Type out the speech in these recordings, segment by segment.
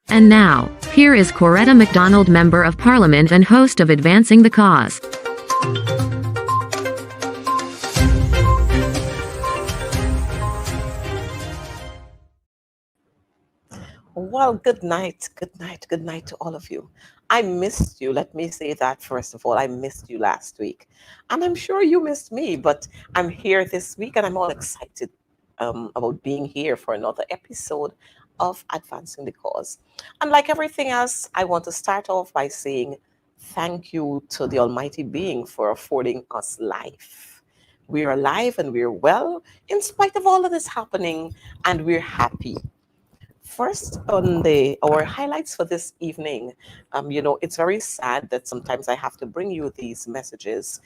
And now, here is Coretta MacDonald, Member of Parliament and host of Advancing the Cause. Well, good night to all of you. I missed you. Let me say that first of all. I missed you last week. And I'm sure you missed me, but I'm here this week and I'm all excited about being here for another episode of Advancing the Cause. And like everything else, I want to start off by saying thank you to the Almighty Being for affording us life. We're alive and we're well in spite of all of this happening, and we're happy. First, on our highlights for this evening, it's very sad that sometimes I have to bring you these messages.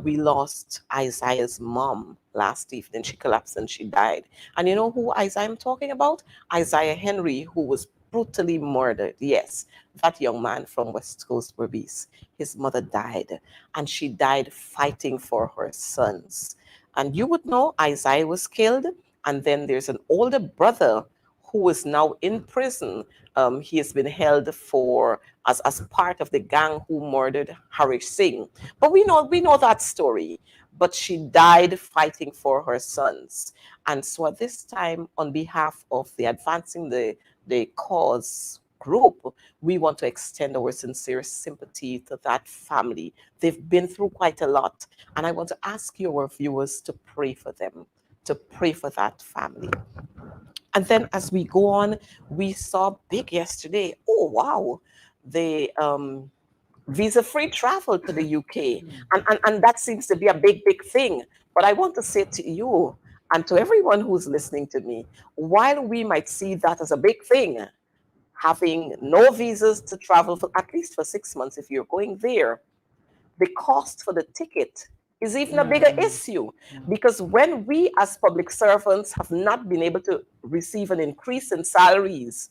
We lost Isaiah's mom last evening. She collapsed and she died. And you know who Isaiah I'm talking about? Isaiah Henry, who was brutally murdered. Yes, that young man from West Coast Berbice. His mother died, and she died fighting for her sons. And you would know Isaiah was killed, and then there's an older brother who is now in prison. He has been held for as part of the gang who murdered Harish Singh. But we know that story. But she died fighting for her sons. And so at this time, on behalf of the Advancing the Cause group, we want to extend our sincere sympathy to that family. They've been through quite a lot. And I want to ask your viewers to pray for them, to pray for that family. And then as we go on, we saw big yesterday. Oh, wow. The visa-free travel to the UK. And that seems to be a big, big thing. But I want to say to you and to everyone who's listening to me, while we might see that as a big thing, having no visas to travel for at least for 6 months if you're going there, the cost for the ticket is even a bigger issue, because when we as public servants have not been able to receive an increase in salaries,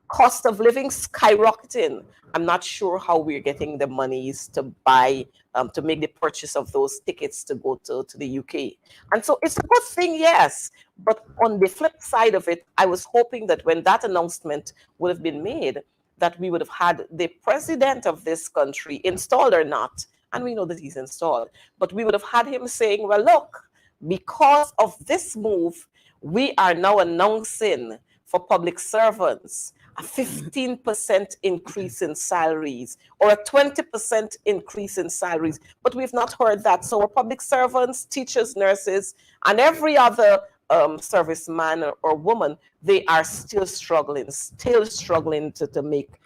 cost of living skyrocketing, I'm not sure how we're getting the monies to buy, to make the purchase of those tickets to go to the UK. And so it's a good thing, yes. But on the flip side of it, I was hoping that when that announcement would have been made, that we would have had the president of this country, installed or not, and we know that he's installed, but we would have had him saying, well, look, because of this move, we are now announcing for public servants a 15% increase in salaries or a 20% increase in salaries. But we've not heard that. So our public servants, teachers, nurses, and every other serviceman or woman, they are still struggling to make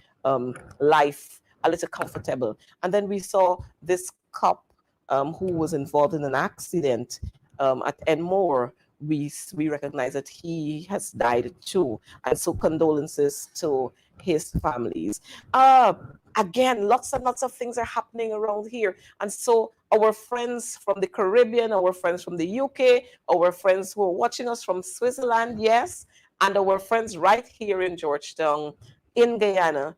life a little comfortable. And then we saw this cop who was involved in an accident at Enmore. We recognize that he has died too. And so condolences to his families. Again, lots and lots of things are happening around here. And so our friends from the Caribbean, our friends from the UK, our friends who are watching us from Switzerland, yes, and our friends right here in Georgetown, in Guyana,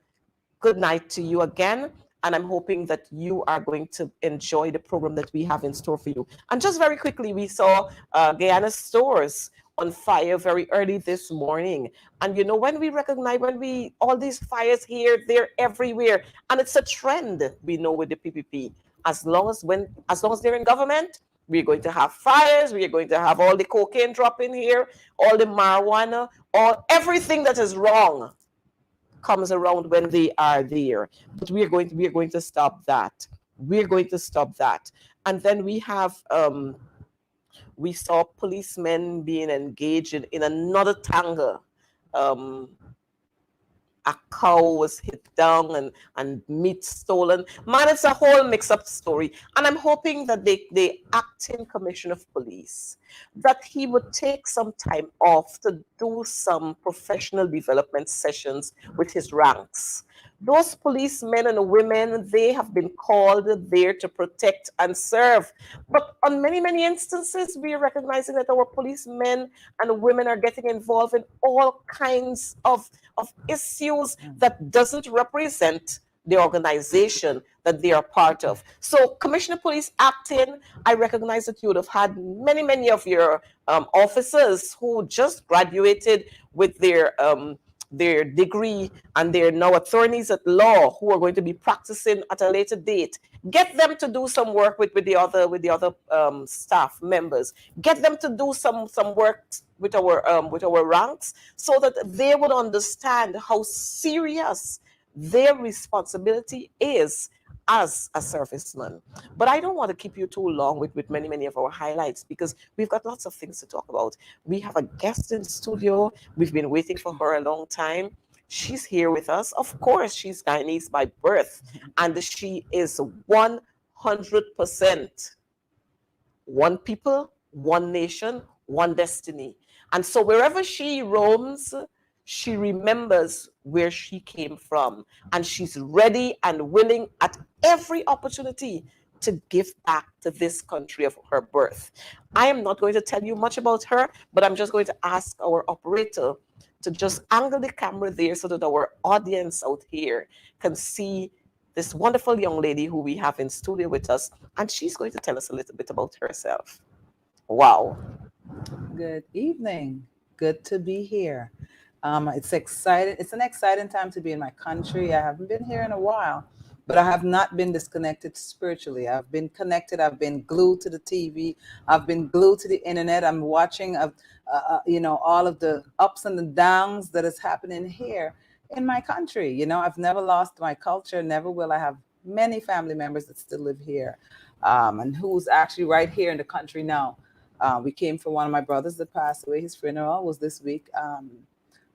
good night to you again. And I'm hoping that you are going to enjoy the program that we have in store for you. And just very quickly, we saw Guyana stores on fire very early this morning. And you know, when all these fires here, they're everywhere. And it's a trend we know with the PPP. As long as they're in government, we're going to have fires, we're going to have all the cocaine drop in here, all the marijuana, everything that is wrong comes around when they are there. But we are going to stop that. We're going to stop that. And then we saw policemen being engaged in another tanga. A cow was hit down and meat stolen. Man, it's a whole mix-up story. And I'm hoping that the acting commissioner of police, that he would take some time off to do some professional development sessions with his ranks. Those policemen and women, they have been called there to protect and serve. But on many, many instances, we are recognizing that our policemen and women are getting involved in all kinds of issues that doesn't represent the organization that they are part of. So, Commissioner Police acting, I recognize that you would have had many, many of your officers who just graduated with their degree, and they're now attorneys at law who are going to be practicing at a later date. Get them to do some work with the other staff members. Get them to do some work with our ranks, so that they would understand how serious their responsibility is as a serviceman. But I don't want to keep you too long with many, many of our highlights, because we've got lots of things to talk about. We have a guest in studio. We've been waiting for her a long time. She's here with us. Of course, she's Guyanese by birth, and she is 100% one people, one nation, one destiny. And so wherever she roams, she remembers where she came from, and she's ready and willing at every opportunity to give back to this country of her birth. I am not going to tell you much about her, but I'm just going to ask our operator to just angle the camera there so that our audience out here can see this wonderful young lady who we have in studio with us, and she's going to tell us a little bit about herself. Wow. Good evening. Good to be here. It's exciting. It's an exciting time to be in my country. I haven't been here in a while, but I have not been disconnected spiritually. I've been connected. I've been glued to the TV. I've been glued to the internet. I'm watching, all of the ups and the downs that is happening here in my country. I've never lost my culture. Never will. I have many family members that still live here, and who's actually right here in the country now. We came for one of my brothers that passed away. His funeral was this week.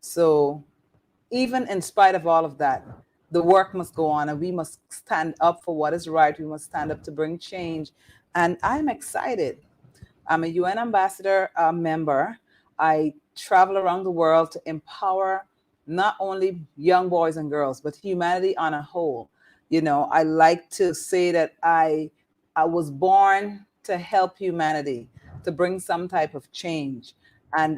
So even in spite of all of that, the work must go on, and we must stand up for what is right. We must stand up to bring change. And I'm excited. I'm a UN ambassador member. I travel around the world to empower not only young boys and girls, but humanity on a whole. I like to say that I was born to help humanity, to bring some type of change. And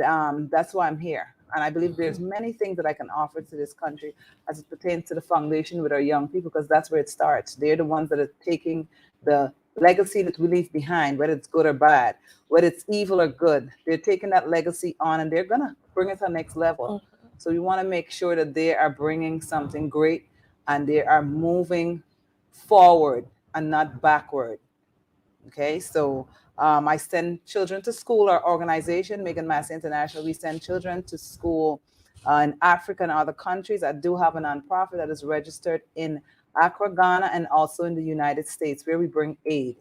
that's why I'm here. And I believe there's many things that I can offer to this country as it pertains to the foundation with our young people, because that's where it starts. They're the ones that are taking the legacy that we leave behind, whether it's good or bad, whether it's evil or good. They're taking that legacy on, and they're going to bring it to the next level. So we want to make sure that they are bringing something great, and they are moving forward and not backward. Okay, so I send children to school. Our organization, Greaves-Massay International, we send children to school in Africa and other countries. I do have a nonprofit that is registered in Accra, Ghana, and also in the United States, where we bring aid.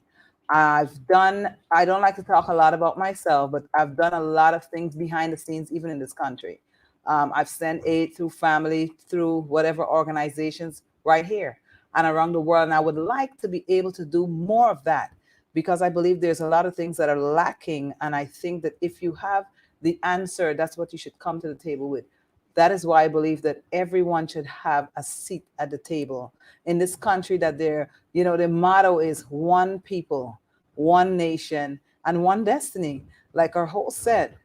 I don't like to talk a lot about myself, but I've done a lot of things behind the scenes, even in this country. I've sent aid through family, through whatever organizations right here and around the world. And I would like to be able to do more of that, because I believe there's a lot of things that are lacking. And I think that if you have the answer, that's what you should come to the table with. That is why I believe that everyone should have a seat at the table in this country, that the motto is one people, one nation, and one destiny. Like our host said,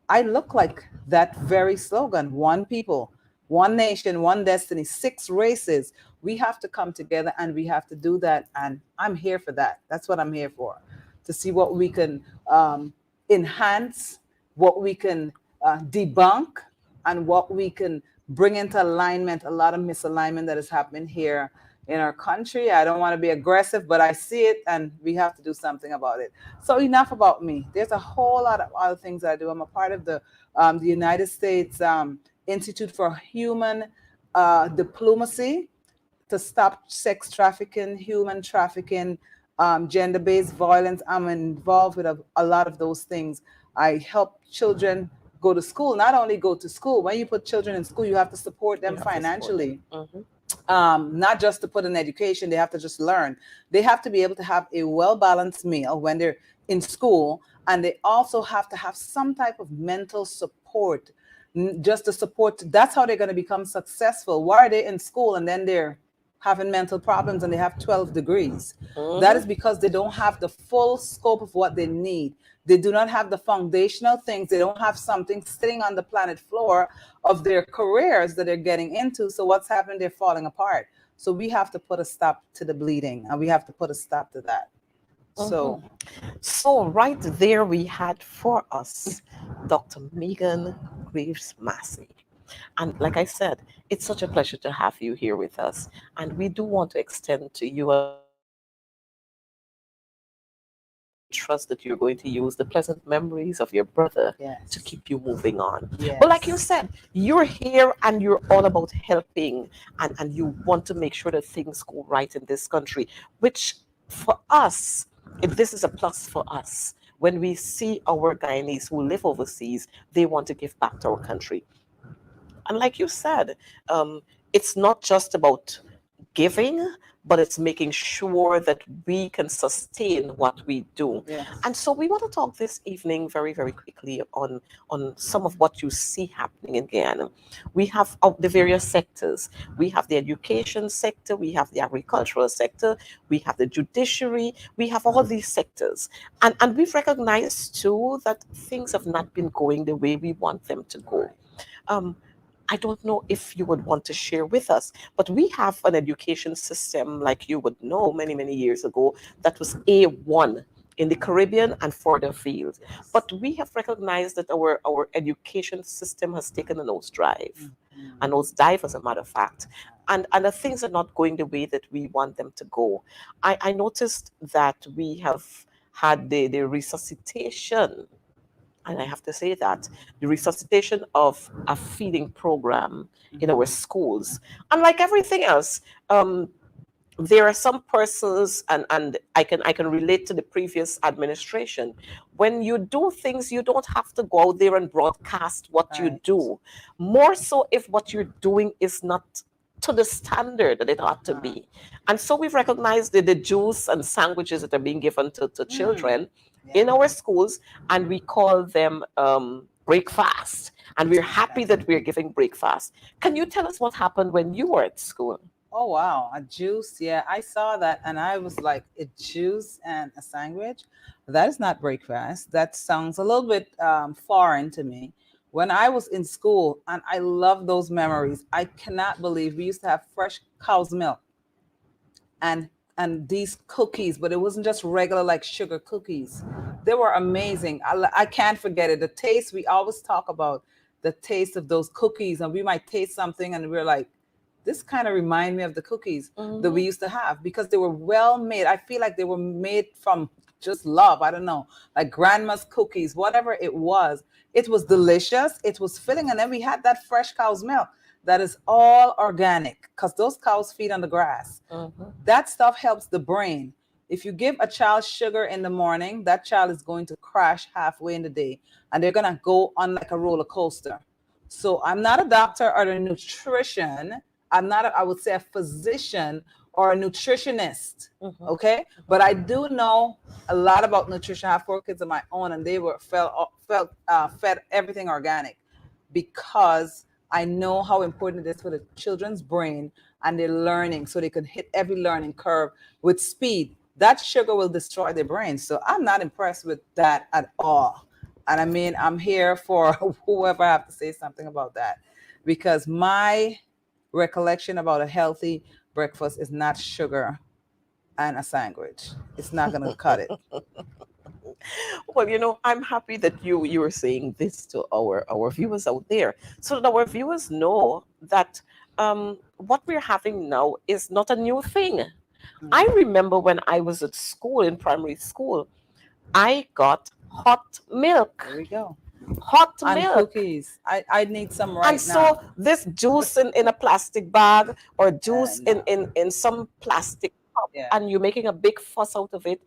I look like that very slogan: one people, one nation, one destiny, 6 races. We have to come together, and we have to do that. And I'm here for that. That's what I'm here for, to see what we can enhance, what we can debunk, and what we can bring into alignment. A lot of misalignment that is happening here in our country. I don't want to be aggressive, but I see it, and we have to do something about it. So enough about me. There's a whole lot of other things I do. I'm a part of the United States Institute for Human Diplomacy, to stop sex trafficking, human trafficking, gender-based violence. I'm involved with a lot of those things. I help children go to school. Not only go to school, when you put children in school, you have to support them financially. Not just to put an education, they have to just learn. They have to be able to have a well-balanced meal when they're in school, and they also have to have some type of mental support just the support. That's how they're going to become successful. Why are they in school and then they're having mental problems and they have 12 degrees? That is Mm-hmm. because they don't have the full scope of what they need. They do not have the foundational things. They don't have something sitting on the planet floor of their careers that they're getting into. So what's happening? They're falling apart. So we have to put a stop to the bleeding, and we have to put a stop to that. Mm-hmm. So So right there we had for us Dr. Megan Greaves-Massay. And like I said, it's such a pleasure to have you here with us. And we do want to extend to you and your family and we trust that you're going to use the pleasant memories of your brother to yes, keep you moving on. But like you yes, said, you're here and you're all about helping and you want to make sure that things go right in this country, which for us, this is a plus for us. When we see our Guyanese who live overseas, they want to give back to our country. And like you said, it's not just about giving, but it's making sure that we can sustain what we do. yes. And so we want to talk this evening very, very quickly on some of what you see happening again. We have the various sectors. We have the education sector, we have the agricultural sector, we have the judiciary, we have all these sectors. And we've recognized too that things have not been going the way we want them to go. Right. Um, I don't know if you would want to share with us, but we have an education system, like you would know, many, many years ago, that was A1 in the Caribbean and further fields. Yes. But we have recognized that our education system has taken a Mhm. nosedive, as a matter of fact. And the things are not going the way that we want them to go. I noticed that we have had the resuscitation, and I have to say that the resuscitation of a feeding program in our Mhm. schools. And like everything else, there are some persons, and I can relate to the previous administration. When you do things, you don't have to go out there and broadcast what you Right. do. More so if what you're doing is not to the standard that it ought to Uh-huh. be. And so we've recognized the juice and sandwiches that are being given to Mm. children in Yeah. our schools, and we call them breakfast. And we're happy Yes. that we're giving breakfast. Can you tell us what happened when you were at school? Oh wow, a juice. Yeah, I saw that and I was like, a juice and a sandwich. That is not breakfast. That sounds a little bit foreign to me. When I was in school, and I love those memories. I cannot believe we used to have fresh cow's milk and these cookies, but it wasn't just regular like sugar cookies. They were amazing. I can't forget it. The taste, we always talk about the taste of those cookies, and we might taste something and we're like, this kind of remind me of the cookies that we Mm-hmm. used to have because they were well made. I feel like they were made from just love. I don't know, like grandma's cookies, whatever it was. It was delicious. It was filling, and then we had that fresh cow's milk that is all organic because those cows feed on the grass. Mm-hmm. That stuff helps the brain. If you give a child sugar in the morning, that child is going to crash halfway in the day and they're going to go on like a roller coaster. So I'm not a doctor or a nutrition. I'm not, I would say, a physician or a nutritionist. Mm-hmm. Okay. But I do know a lot about nutrition. I have 4 kids of my own and they were fed everything organic because I know how important it is for the children's brain and their learning so they can hit every learning curve with speed. That sugar will destroy their brain. So I'm not impressed with that at all. And I mean, I'm here for whoever have to say something about that because my recollection about a healthy breakfast is not sugar and a sandwich. It's not going to cut it. Well, I'm happy that you are saying this to our viewers out there, so that our viewers know that what we're having now is not a new thing. I Mm. remember when I was at school in primary school, I got hot There milk, we go. hot And milk. cookies. I need some And right so now. this juice in a plastic bag or juice in, No. in some plastic cup, Yeah. and you're making a big fuss out of it.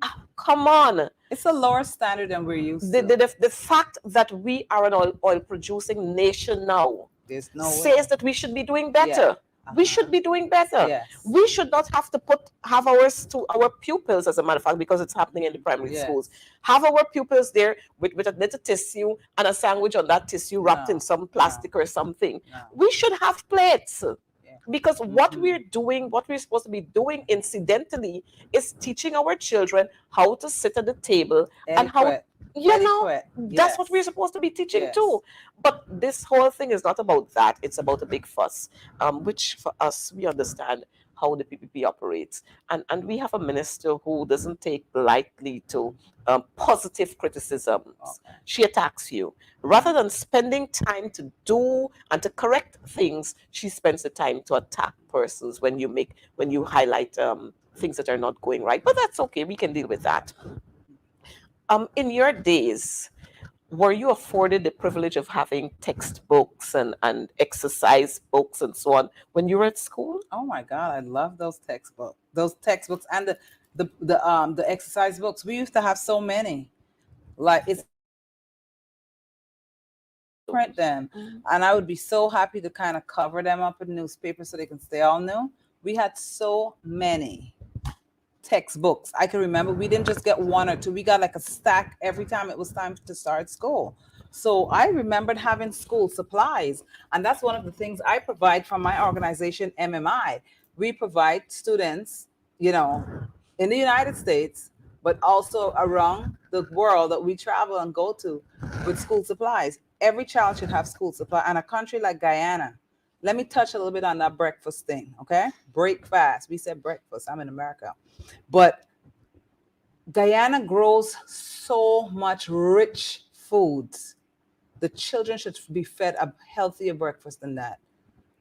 Ah, come on. It's a lower standard than we're used the, to. the, the, the fact that we are an oil producing nation now There's no way. says that we should be doing Yeah. better. We should be doing better. Yes. We should not have to have our pupils, as a matter of fact, because it's happening in the primary Yes. schools. Have our pupils there with a little tissue and a sandwich on that tissue wrapped in some plastic or something. No. We should have plates. Yeah. Because what we're doing, what we're supposed to be doing incidentally, is teaching our children how to sit at the table and how, Etiquette. you know, Etiquette. that's what we're Yes. supposed to be teaching Yes. too. But this whole thing is not about that. It's about a big fuss, which for us, we understand how the PPP operates. And we have a minister who doesn't take lightly to positive criticisms. Okay. She attacks you. Rather than spending time to do and to correct things, she spends the time to attack persons when you highlight things that are not going right. But that's okay. We can deal with that. In your days, were you afforded the privilege of having textbooks and exercise books and so on when you were at school? Oh my God, I love those textbooks. Those textbooks and the exercise books. We used to have so many. Like it's print them, and I would be so happy to kind of cover them up in newspaper so they can stay all new. We had so many textbooks. I can remember we didn't just get one or two. We got like a stack every time it was time to start school. So I remembered having school supplies, and that's one of the things I provide from my organization, MMI. We provide students, you know, in the United States, but also around the world that we travel and go to with school supplies. Every child should have school supply. And a country like Guyana, let me touch a little bit on that breakfast thing, okay? Break fast. We said breakfast. I'm in America. But Guyana grows so much rich foods. The children should be fed a healthier breakfast than that.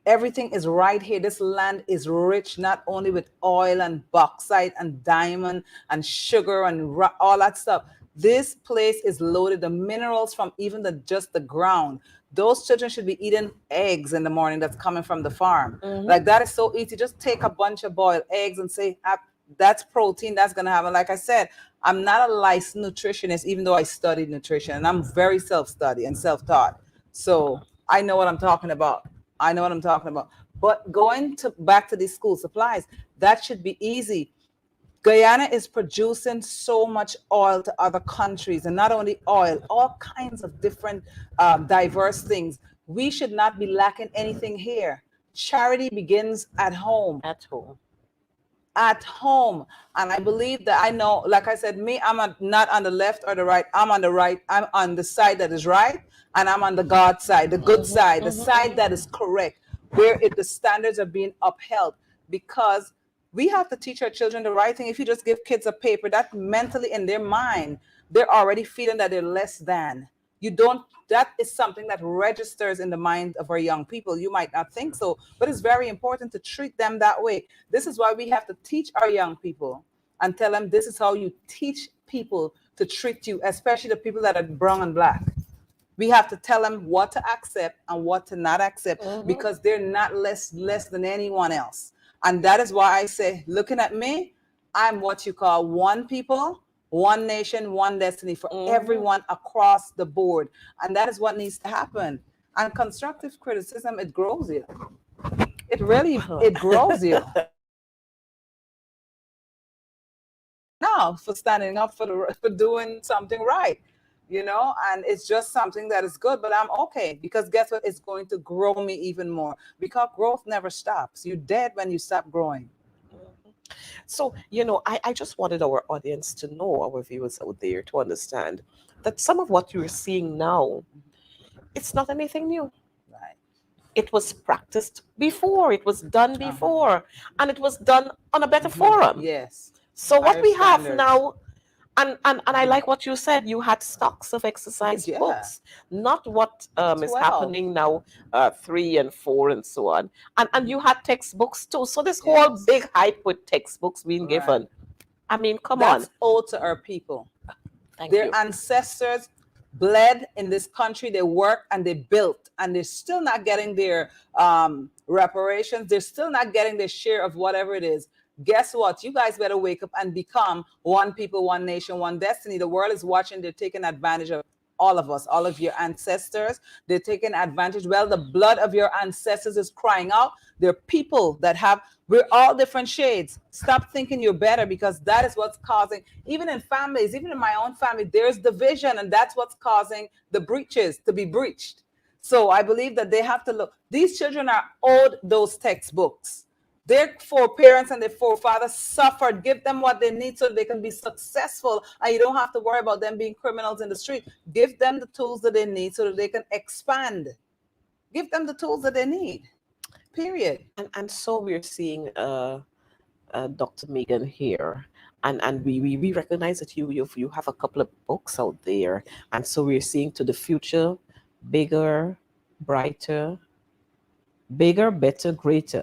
Everything is right here. This land is rich, not only with oil and bauxite and diamond and sugar and all that stuff. This place is loaded the minerals from even just the ground. Those children should be eating eggs in the morning that's coming from the farm. Like that is so easy. Just take a bunch of boiled eggs and say, that's protein that's going to happen. Like I said, I'm not a licensed nutritionist, even though I studied nutrition, and I'm very self-study and self-taught. So I know what I'm talking about. I know what I'm talking about. But going back to these school supplies, that should be easy. Guyana is producing so much oil to other countries, and not only oil, all kinds of different diverse things. We should not be lacking anything here. Charity begins at home. At home. At home. And I believe that I know, like I said, I'm not on the left or the right. I'm on the right. I'm on the side that is right. And I'm on the God side, the good side, the side that is correct, where the standards are being upheld. Because we have to teach our children the right thing. If you just give kids a paper, that mentally in their mind, they're already feeling that they're less than. That is something that registers in the mind of our young people. You might not think so, but it's very important to treat them that way. This is why we have to teach our young people and tell them this is how you teach people to treat you, especially the people that are brown and black. We have to tell them what to accept and what to not accept, because they're not less than anyone else. And that is why I say, looking at me, I'm what you call one people, one nation, one destiny for everyone across the board. And that is what needs to happen. And constructive criticism, it grows you. It really, it grows you. Now for standing up for doing something right, and it's just something that is good, but I'm okay, because guess what? It's going to grow me even more, because growth never stops. You're dead when you stop growing. So, I just wanted our audience to know, our viewers out there, to understand that some of what you're seeing now, it's not anything new. Right. It was practiced before, it was done before, and it was done on a better forum. Yes. So what Higher we have standards. now, and I like what you said, you had stocks of exercise Yeah. books, not what is 12. happening now, 3 and 4 and so on. And you had textbooks too. So this whole Yes. big hype with textbooks being Right. given, I mean, come That's on. owed to our people. Thank Their you. ancestors bled in this country. They worked and they built, and they're still not getting their reparations. They're still not getting their share of whatever it is. Guess what? You guys better wake up and become one people, one nation, one destiny. The world is watching. They're taking advantage of all of us, all of your ancestors. They're taking advantage. Well, the blood of your ancestors is crying out. There are people that have, we're all different shades. Stop thinking you're better, because that is what's causing, even in families, even in my own family, there's division, and that's what's causing the breaches to be breached. So I believe that they have to look. These children are owed those textbooks. Their foreparents and their forefathers suffered. Give them what they need so they can be successful, and you don't have to worry about them being criminals in the street. Give them the tools that they need so that they can expand. Give them the tools that they need. Period. And so we're seeing Dr. Megan here. And we recognize that you have a couple of books out there. And so we're seeing to the future, bigger, brighter, bigger, better, greater.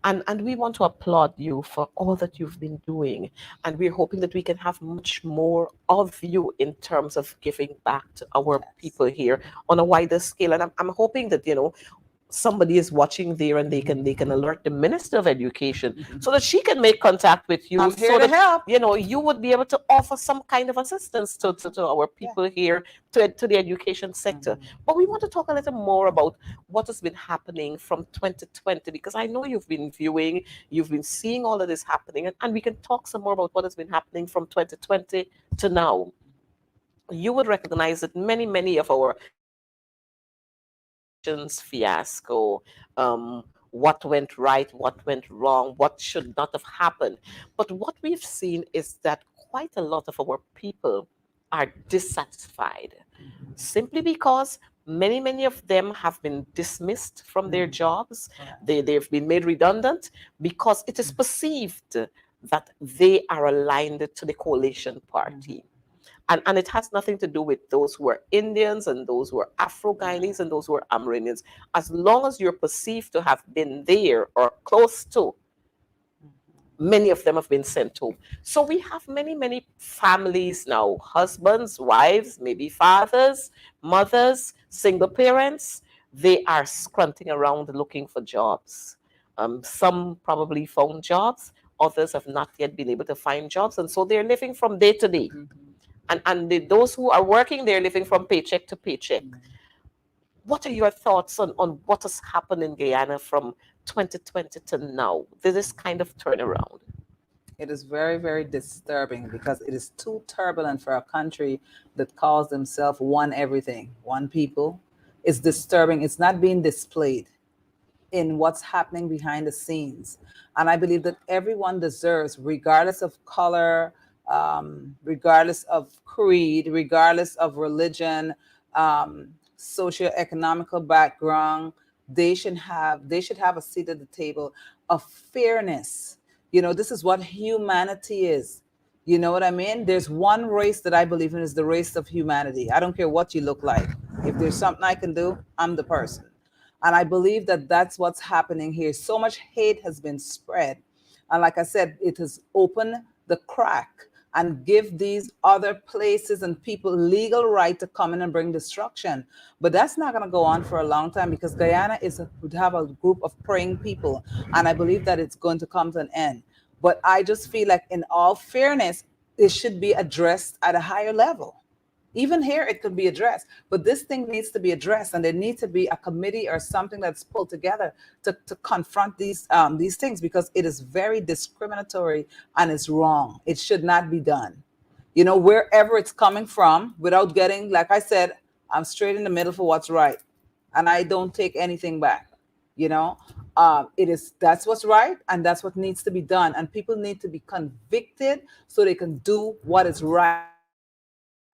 And we want to applaud you for all that you've been doing. And we're hoping that we can have much more of you in terms of giving back to our Yes. people here on a wider scale. And I'm hoping that, somebody is watching there, and they can alert the Minister of Education so that she can make contact with you, I'm here so to that help. you would be able to offer some kind of assistance to our Yeah. people here, to the education sector. But we want to talk a little more about what has been happening from 2020, because I know you've been viewing, you've been seeing all of this happening, and we can talk some more about what has been happening from 2020 to now. You would recognize that many of our elections fiasco, what went right, what went wrong, what should not have happened. But what we've seen is that quite a lot of our people are dissatisfied, simply because many of them have been dismissed from their jobs. They've been made redundant because it is perceived that they are aligned to the coalition party. And it has nothing to do with those who are Indians and those who are Afro-Guyanese and those who are Amerindians. As long as you're perceived to have been there or close to, many of them have been sent home. So we have many families now, husbands, wives, maybe fathers, mothers, single parents. They are scrunting around looking for jobs. Some probably found jobs, others have not yet been able to find jobs, and so they're living from day to day. Those who are working, they're living from paycheck to paycheck. What are your thoughts on what has happened in Guyana from 2020 to now? This kind of turnaround. It is very, very disturbing, because it is too turbulent for a country that calls themselves one everything, one people. It's disturbing. It's not being displayed in what's happening behind the scenes. And I believe that everyone deserves, regardless of color, regardless of creed, regardless of religion, socioeconomical background, they should have a seat at the table of fairness. This is what humanity is. You know what I mean? There's one race that I believe in, is the race of humanity. I don't care what you look like. If there's something I can do, I'm the person. And I believe that that's what's happening here. So much hate has been spread. And like I said, it has opened the crack and give these other places and people legal right to come in and bring destruction. But that's not going to go on for a long time, because Guyana would have a group of praying people. And I believe that it's going to come to an end. But I just feel like, in all fairness, it should be addressed at a higher level. Even here, it could be addressed, but this thing needs to be addressed, and there needs to be a committee or something that's pulled together to confront these things, because it is very discriminatory and it's wrong. It should not be done. Wherever it's coming from, without getting, like I said, I'm straight in the middle for what's right, and I don't take anything back. That's what's right, and that's what needs to be done, and people need to be convicted so they can do what is right.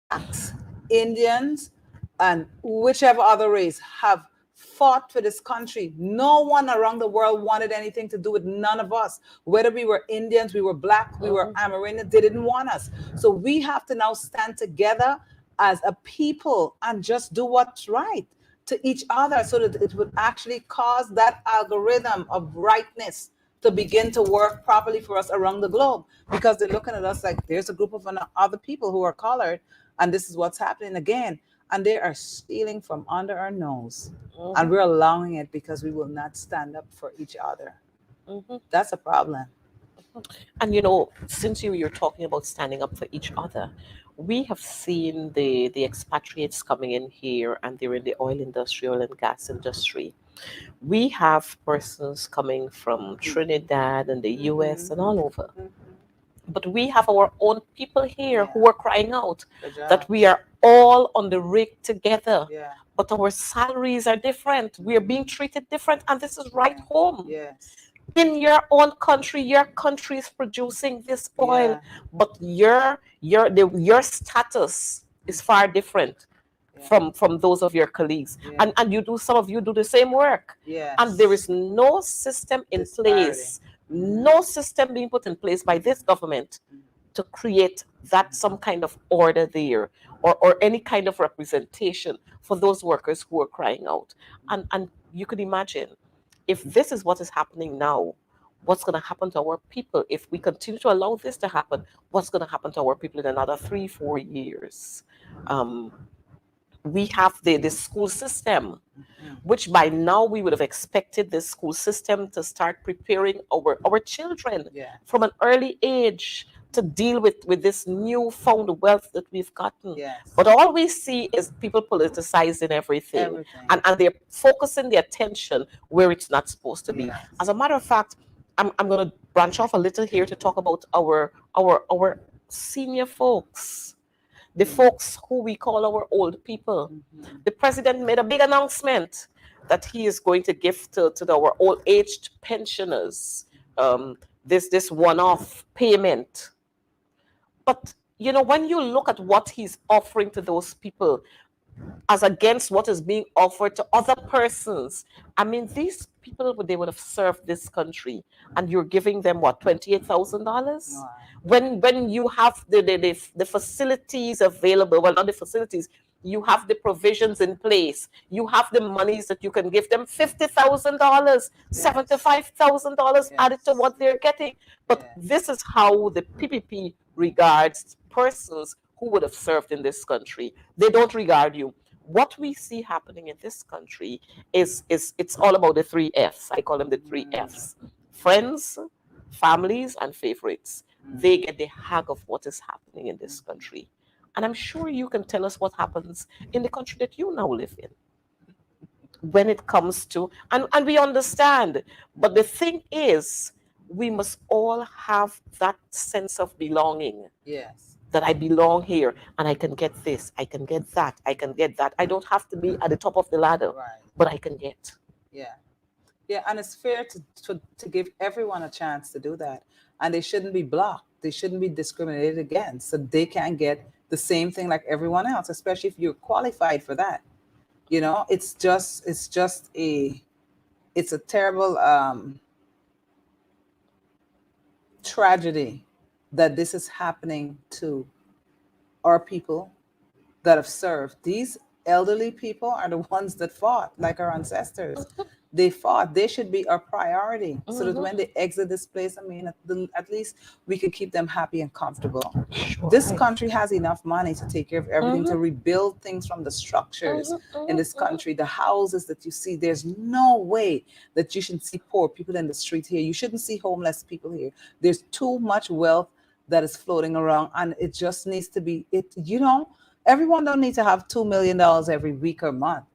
Blacks, Indians, and whichever other race have fought for this country. No one around the world wanted anything to do with none of us. Whether we were Indians, we were Black, we were Amerindians, they didn't want us. So we have to now stand together as a people and just do what's right to each other, so that it would actually cause that algorithm of rightness to begin to work properly for us around the globe, because they're looking at us like there's a group of other people who are colored, and this is what's happening again, and they are stealing from under our nose, and we're allowing it because we will not stand up for each other. That's a problem. And since you're talking about standing up for each other, we have seen the expatriates coming in here, and they're in the oil industry, oil and gas industry. We have persons coming from Trinidad and the US and all over. But we have our own people here who Yeah. are crying out The that jobs. we are all on the rig together, Yeah. but our salaries are different. We are being treated different, and this is right Yeah. home Yes. in your own country. Your country is producing this oil, Yeah. but your status is far different Yeah. from those of your colleagues, Yeah. and some of you do the same work, and there Yes. is no system in Disparity. place, no system being put in place by this government to create that some kind of order there, or any kind of representation for those workers who are crying out. And you could imagine, if this is what is happening now, what's going to happen to our people if we continue to allow this to happen? What's going to happen to our people in another 3-4 years? um, we have the school system, which by now we would have expected the school system to start preparing our children Yeah. from an early age to deal with this newfound wealth that we've gotten. Yes. But all we see is people politicizing everything, Everything. and they're focusing the attention where it's not supposed to be. Yes. As a matter of fact, I'm going to branch off a little here to talk about our senior folks, the folks who we call our old people. The president made a big announcement that he is going to give to our old aged pensioners, this one-off payment. But when you look at what he's offering to those people as against what is being offered to other persons, I mean, these people, they would have served this country, and you're giving them what, $28,000? Wow. When you have the facilities available, well, not the facilities, you have the provisions in place, you have the monies that you can give them, $50,000, $75,000 added to what they're getting. But Yes. this is how the PPP regards persons who would have served in this country. They don't regard you. What we see happening in this country is it's all about the three F's. I call them the three F's: friends, families, and favorites. They get the hang of what is happening in this country. And I'm sure you can tell us what happens in the country that you now live in when it comes to, and we understand. But the thing is, we must all have that sense of belonging, Yes. that I belong here and I can get this, I can get that, I can get that. I don't have to be at the top of the ladder, Right. but I can get. Yeah. Yeah. And it's fair to give everyone a chance to do that. And they shouldn't be blocked. They shouldn't be discriminated against. So they can get the same thing like everyone else, especially if you're qualified for that. It's a terrible tragedy that this is happening to our people that have served. These elderly people are the ones that fought, like our ancestors. They fought. They should be our priority, so that when they exit this place, I mean, at least we can keep them happy and comfortable. This country has enough money to take care of everything, to rebuild things from the structures in this country. The houses that you see, there's no way that you should see poor people in the street here. You shouldn't see homeless people here. There's too much wealth that is floating around, and it just needs to be everyone don't need to have $2 million every week or month.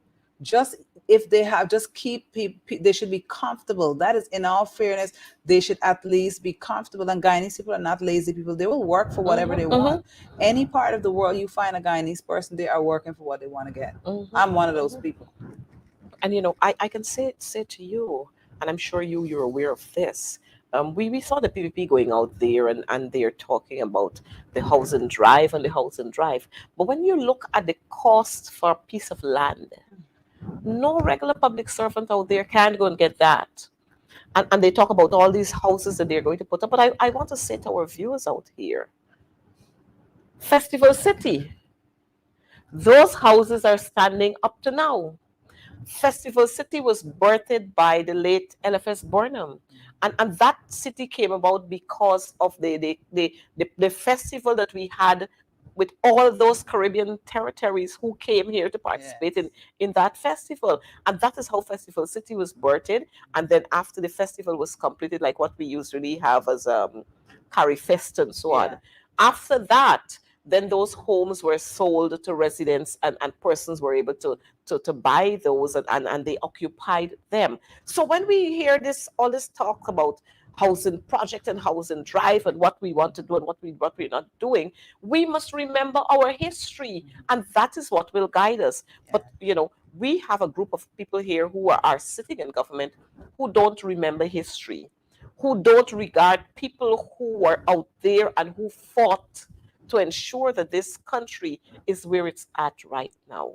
Just if they have, just keep people, they should be comfortable. That is, in all fairness, they should at least be comfortable. And Guyanese people are not lazy people. They will work for whatever they want. Any part of the world you find a Guyanese person, they are working for what they want to get. I'm one of those people. And I can say to you, and I'm sure you're aware of this. We saw the PPP going out there, and they're talking about the housing drive and the housing drive. But when you look at the cost for a piece of land, no regular public servant out there can go and get that. And they talk about all these houses that they're going to put up. But I want to say to our viewers out here, Festival City, those houses are standing up to now. Festival City was birthed by the late LFS Burnham. And that city came about because of the festival that we had with all those Caribbean territories who came here to participate Yes. in that festival. And that is how Festival City was birthed. And then after the festival was completed, like what we usually have as Carry Fest and so on. Yeah. After that, then those homes were sold to residents, and persons were able to buy those, and they occupied them. So when we hear this, all this talk about housing project and housing drive and what we want to do and what we're not doing, we must remember our history, and that is what will guide us. Yeah. But we have a group of people here who are sitting in government who don't remember history, who don't regard people who were out there and who fought to ensure that this country is where it's at right now.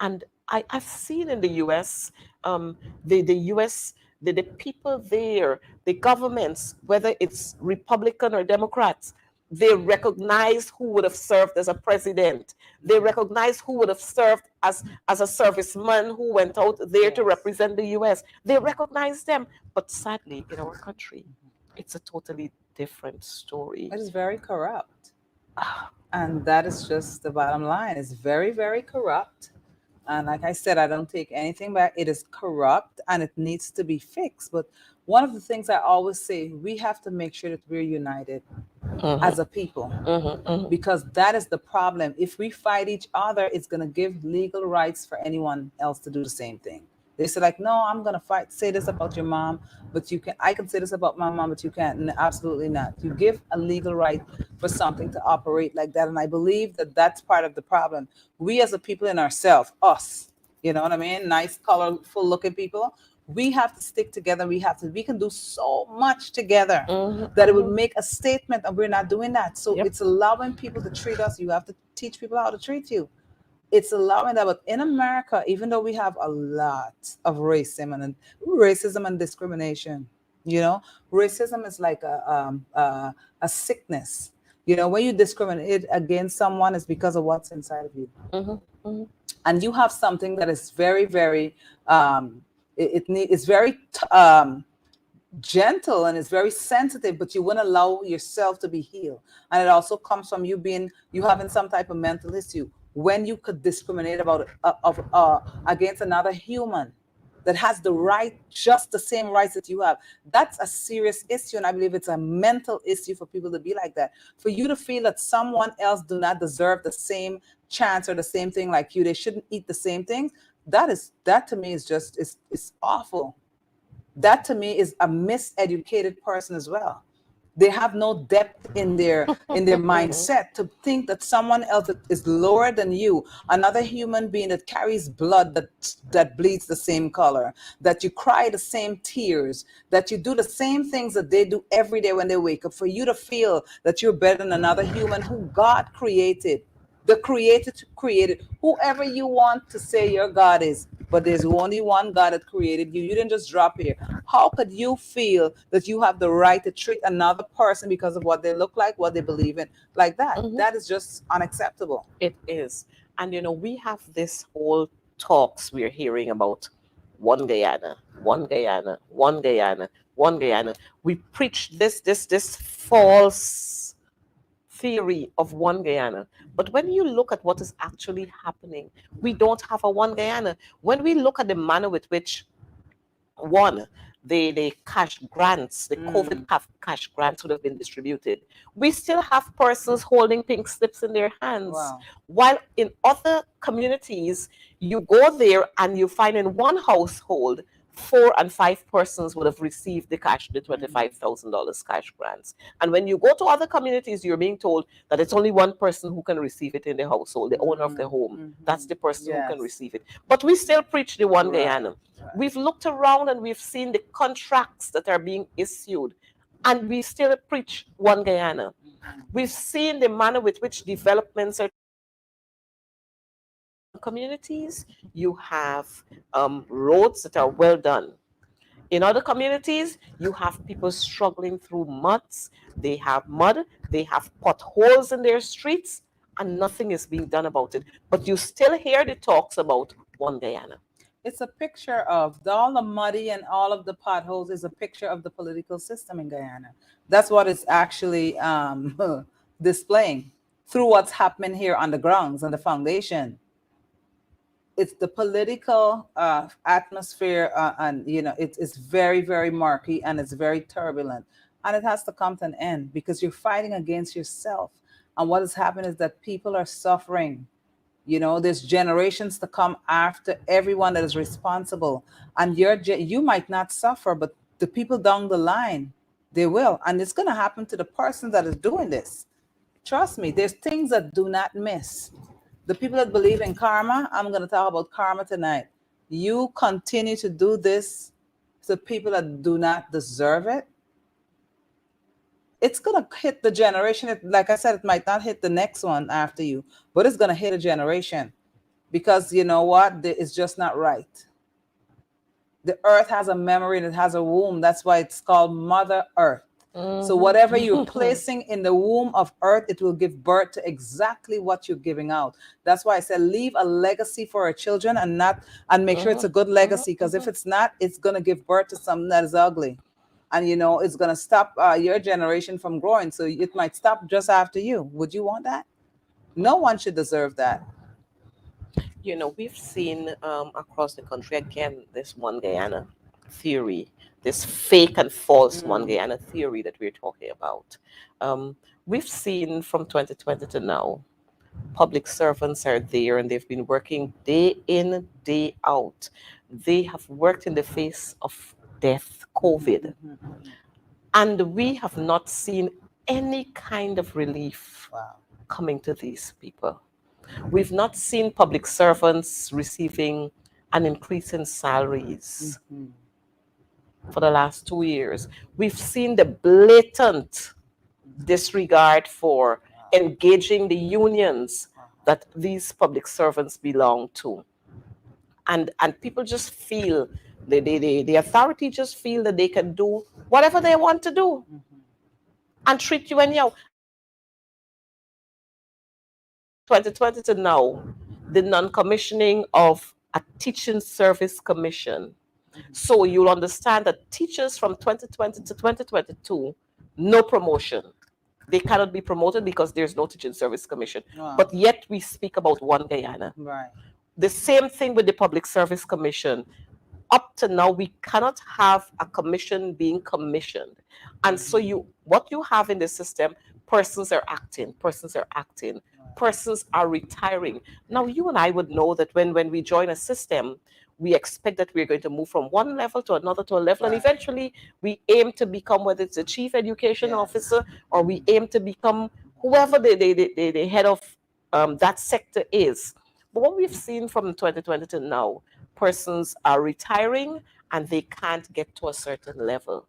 And I've seen in the US, the US, the people there, the governments, whether it's Republican or Democrats, they recognize who would have served as a president. They recognize who would have served as a serviceman who went out there to Yes. represent the US. They recognize them. But sadly, in our country, it's a totally different story. It is very corrupt. And that is just the bottom line. It's very, very corrupt. And like I said, I don't take anything back. It is corrupt and it needs to be fixed. But one of the things I always say, we have to make sure that we're united as a people, because that is the problem. If we fight each other, it's going to give legal rights for anyone else to do the same thing. They say like, no, I'm going to say this about your mom, but you can. I can say this about my mom, but you can't. Absolutely not. You give a legal right for something to operate like that, and I believe that that's part of the problem. We as a people in ourselves, us, you know what I mean? Nice, colorful looking people. We have to stick together. We can do so much together that it would make a statement, and we're not doing that. So it's allowing people to treat us. You have to teach people how to treat you. It's allowing that. But in America, even though we have a lot of racism and discrimination, racism is like a sickness. When you discriminate against someone, it's because of what's inside of you. And you have something that is very, very it's very gentle and it's very sensitive, but you wouldn't allow yourself to be healed. And it also comes from you having some type of mental issue. When you could discriminate against another human that has just the same rights that you have, that's a serious issue. And I believe it's a mental issue for people to be like that. For you to feel that someone else do not deserve the same chance or the same thing like you, they shouldn't eat the same things. That to me is just, it's awful. That to me is a miseducated person as well. They have no depth in their mindset to think that someone else that is lower than you, another human being that carries blood that bleeds the same color, that you cry the same tears, that you do the same things that they do every day when they wake up, for you to feel that you're better than another human who God created. The creator created whoever you want to say your God is, but there's only one God that created you. You didn't just drop here. How could you feel that you have the right to treat another person because of what they look like, what they believe in, like that? That is just unacceptable. It is. And we have this whole talks we're hearing about one Guyana, one Guyana, one Guyana, one Guyana. We preach this false theory of one Guyana. But when you look at what is actually happening, we don't have a one Guyana. When we look at the manner with which the cash grants, the COVID cash grants would have been distributed, we still have persons holding pink slips in their hands. Wow. While in other communities, you go there and you find in one household, 4 and 5 persons would have received the $25,000 cash grants. And when you go to other communities, you're being told that it's only one person who can receive it in the household, the owner of the home. That's the person who can receive it. But we still preach the one Guyana. We've looked around and we've seen the contracts that are being issued, and we still preach one Guyana. We've seen the manner with which developments are communities. You have roads that are well done. In other communities, you have people struggling through muds. They have mud, they have potholes in their streets, and nothing is being done about it. But you still hear the talks about one Guyana. It's a picture of all the muddy and all of the potholes is a picture of the political system in Guyana. That's what it's actually displaying. through what's happening here on the grounds and the foundation. It's the political atmosphere, and it's very, very murky, and it's very turbulent, and it has to come to an end because you're fighting against yourself. And what has happened is that people are suffering. There's generations to come after everyone that is responsible, and you might not suffer, but the people down the line, they will, and it's going to happen to the person that is doing this. Trust me, there's things that do not miss. The people that believe in karma, I'm going to talk about karma tonight. You continue to do this to people that do not deserve it, it's going to hit the generation. Like I said, it might not hit the next one after you, but it's going to hit a generation, because you know what? It's just not right. The earth has a memory and it has a womb. That's why it's called Mother Earth. So whatever you're placing in the womb of earth, it will give birth to exactly what you're giving out. That's why I said leave a legacy for our children, and make sure it's a good legacy, because if it's not, it's going to give birth to something that is ugly. And it's going to stop your generation from growing. So it might stop just after you. Would you want that? No one should deserve that. We've seen across the country, again, this one Guyana theory, this fake and false one Guyana theory that we're talking about. We've seen from 2020 to now, public servants are there and they've been working day in, day out. They have worked in the face of death, COVID, and we have not seen any kind of relief coming to these people. We've not seen public servants receiving an increase in salaries for the last 2 years. We've seen the blatant disregard for engaging the unions that these public servants belong to. And people just feel, the authority just feel that they can do whatever they want to do and treat you anyhow. 2020 to now, the non-commissioning of a teaching service commission. So you'll understand that teachers from 2020 to 2022, no promotion. They cannot be promoted because there's no teaching service commission. But yet we speak about one Guyana. Right. The same thing with the public service commission. Up to now, we cannot have a commission being commissioned. And so what you have in the system, persons are acting, persons are retiring. Now, you and I would know that when we join a system, we expect that we're going to move from one level to another to a level, and eventually we aim to become, whether it's a chief education officer, or we aim to become whoever the head of that sector is. But what we've seen from 2020 to now, persons are retiring and they can't get to a certain level.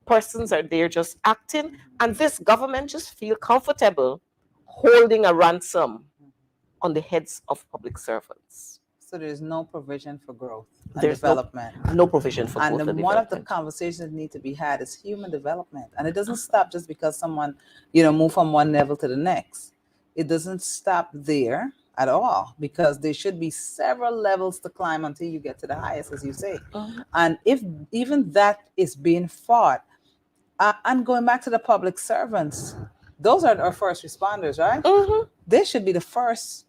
Persons are there just acting, and this government just feel comfortable holding a ransom on the heads of public servants. So there's no provision for growth and There's development. No provision for growth and development. One of the conversations that need to be had is human development. And it doesn't stop just because someone, move from one level to the next. It doesn't stop there at all, because there should be several levels to climb until you get to the highest, as you say. And if even that is being fought, and going back to the public servants, those are our first responders, right? They should be the first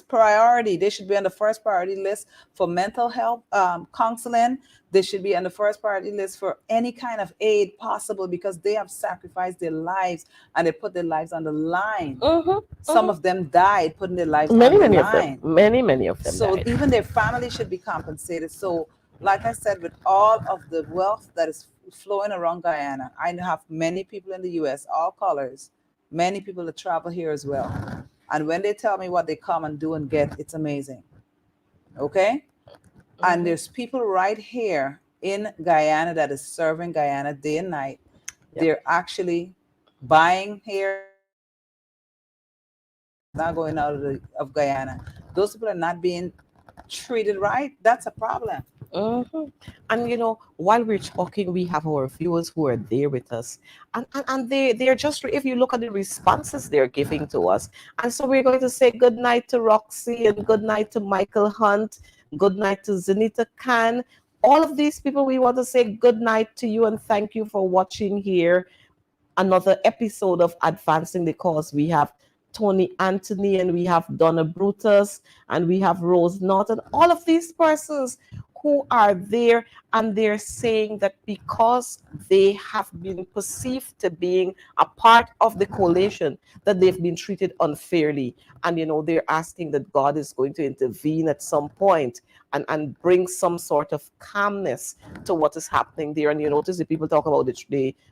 priority. They should be on the first priority list for mental health counseling. They should be on the first priority list for any kind of aid possible, because they have sacrificed their lives and they put their lives on the line. Some of them died putting their lives on the line. Many of them So died. even their family should be compensated. So like I said, with all of the wealth that is flowing around Guyana, I have many people in the US, all colors, many people that travel here as well. And when they tell me what they come and do and get, it's amazing. Okay? And there's people right here in Guyana that is serving Guyana day and night. They're actually buying here, not going out of Guyana. Those people are not being treated right. That's a problem. And while we're talking, we have our viewers who are there with us, and they're just, if you look at the responses they're giving to us, and so we're going to say good night to Roxy, and good night to Michael Hunt, good night to Zenita Khan. All of these people, we want to say good night to you and thank you for watching here another episode of Advancing the Cause. We have Tony Anthony, and we have Donna Brutus, and we have Rose Norton, all of these persons who are there, and they're saying that because they have been perceived to being a part of the coalition, that they've been treated unfairly. And they're asking that God is going to intervene at some point and bring some sort of calmness to what is happening there. And you notice the people talk about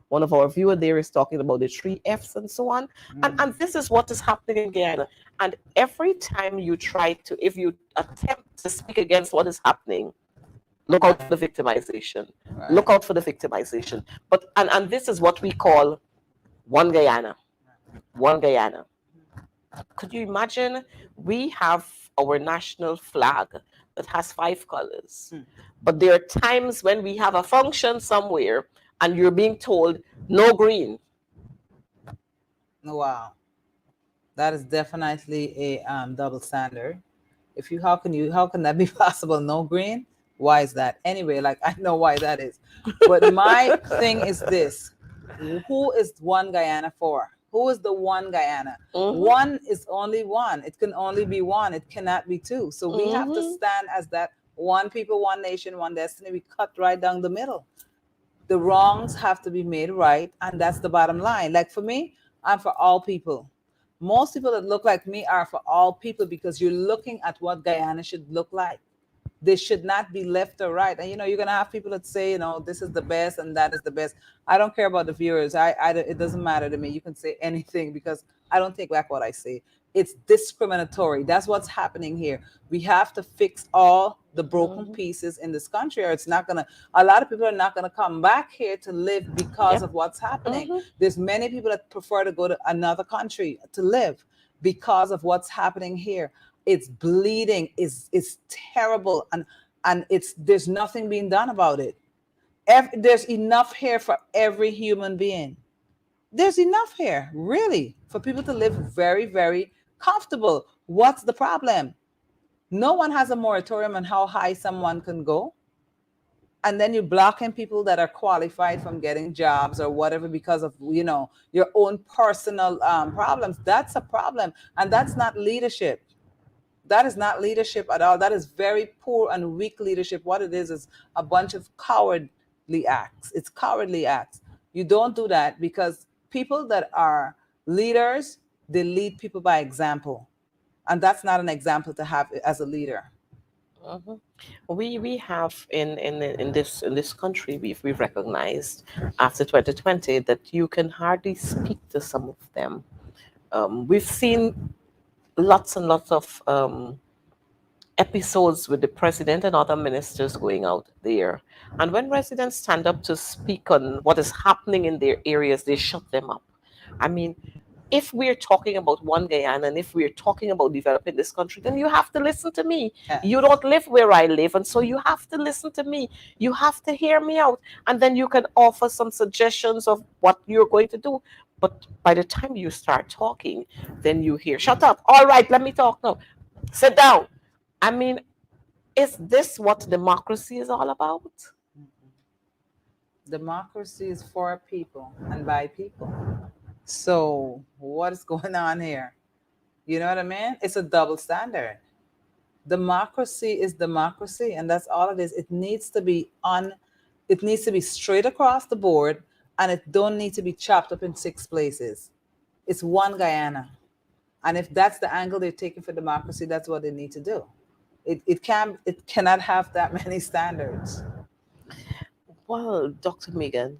one of our viewers there is talking about the 3 Fs and so on. And this is what is happening in Guyana. And every time if you attempt to speak against what is happening, look out for the victimization. Right. Look out for the victimization. But and this is what we call one Guyana. One Guyana. Could you imagine? We have our national flag that has 5 colors. But there are times when we have a function somewhere and you're being told no green. Wow. That is definitely a double standard. How can that be possible? No green? Why is that? Anyway, like, I know why that is. But my thing is this. Who is one Guyana for? Who is the one Guyana? One is only one. It can only be one. It cannot be two. So we have to stand as that one people, one nation, one destiny. We cut right down the middle. The wrongs have to be made right, and that's the bottom line. Like, for me, I'm for all people. Most people that look like me are for all people, because you're looking at what Guyana should look like. They should not be left or right. And you're going to have people that say, this is the best and that is the best. I don't care about the viewers. It doesn't matter to me. You can say anything, because I don't take back what I say. It's discriminatory. That's what's happening here. We have to fix all the broken pieces in this country, or a lot of people are not going to come back here to live because of what's happening. There's many people that prefer to go to another country to live because of what's happening here. It's bleeding. It's terrible, and there's nothing being done about it. There's enough here for every human being. There's enough here, really, for people to live very, very comfortable. What's the problem? No one has a moratorium on how high someone can go. And then you're blocking people that are qualified from getting jobs or whatever because of, your own personal problems. That's a problem. And that's not leadership. That is not leadership at all. That is very poor and weak leadership. What it is a bunch of cowardly acts. It's cowardly acts. You don't do that, because people that are leaders, they lead people by example. And that's not an example to have as a leader. We have in this country, we've recognized after 2020 that you can hardly speak to some of them. We've seen lots and lots of episodes with the president and other ministers going out there. And when residents stand up to speak on what is happening in their areas, they shut them up. I mean, if we're talking about one Guyana, and if we're talking about developing this country, then you have to listen to me. Yeah. You don't live where I live, and so you have to listen to me. You have to hear me out, and then you can offer some suggestions of what you're going to do. But by the time you start talking, then you hear, shut up. All right, let me talk now. Sit down. I mean, is this what democracy is all about? Democracy is for people and by people. So what is going on here? You know what I mean? It's a double standard. Democracy is democracy, and that's all it is. It needs to be straight across the board, and it don't need to be chopped up in 6 places. It's one Guyana. And if that's the angle they're taking for democracy, that's what they need to do. It cannot have that many standards. Well, Dr. Megan,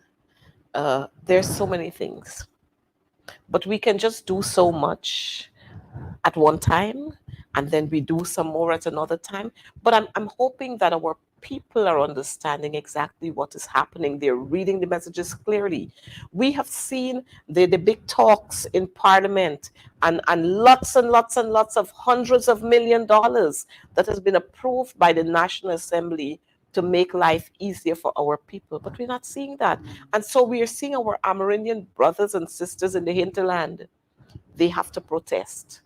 there's so many things, but we can just do so much at one time, and then we do some more at another time. But I'm hoping that our people are understanding exactly what is happening. They're reading the messages clearly. We have seen the big talks in Parliament, and lots and lots and lots of hundreds of $millions that has been approved by the National Assembly to make life easier for our people. But we're not seeing that. And so we are seeing our Amerindian brothers and sisters in the hinterland. They have to protest.